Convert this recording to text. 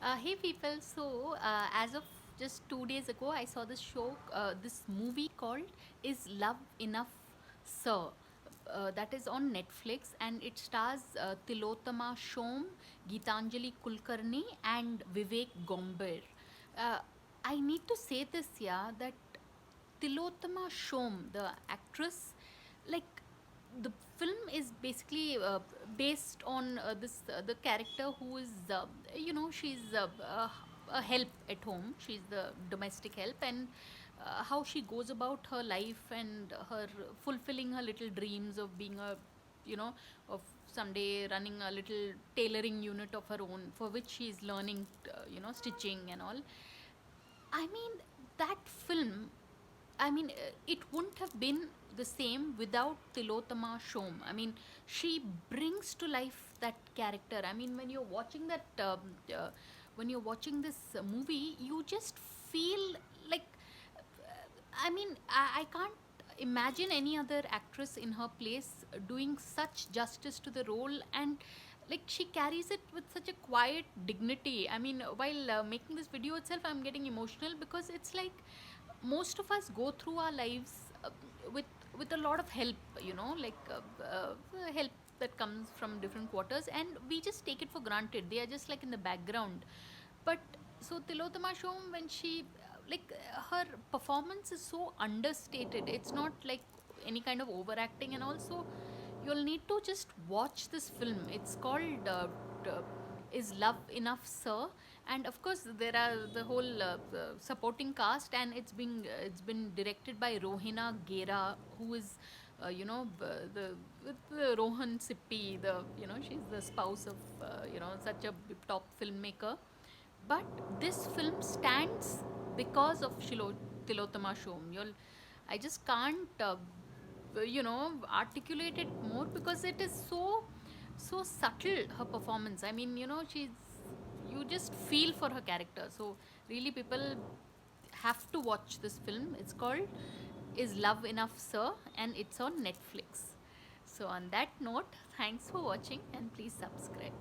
Hey people, as of just 2 days ago, I saw this movie called Is Love Enough, Sir? That is on Netflix and it stars Tilotama Shom, Gitanjali Kulkarni, and Vivek Gomber. Uh, I need to say this, yeah, that Tilotama Shom, the actress, like the film is basically based on this the character who is she's a help at home. She's the domestic help, and how she goes about her life and her fulfilling her little dreams of being a you know of someday running a little tailoring unit of her own, for which she is learning stitching and all. I mean, that film, it wouldn't have been the same without Tilotama Shom. I mean, she brings to life that character. I mean, when you're watching this movie, you just feel like, I can't imagine any other actress in her place doing such justice to the role, and like she carries it with such a quiet dignity. I mean, while making this video itself, I'm getting emotional because it's like most of us go through our lives with with a lot of help, help that comes from different quarters, and we just take it for granted. They are just like in the background. But so Tilotama Shom, when she her performance is so understated. It's not like any kind of overacting, and also you'll need to just watch this film. It's called Is Love Enough, Sir? And of course, there are the whole supporting cast, and it's been directed by Rohina Gera, who is the with the Rohan Sippi, she's the spouse of such a top filmmaker. But this film stands because of Tilotama Shom. I just can't, articulate it more because it is so subtle, her performance. I mean, you just feel for her character. So really, people have to watch this film. It's called Is Love Enough, Sir? And it's on Netflix. So on that note, thanks for watching and please subscribe.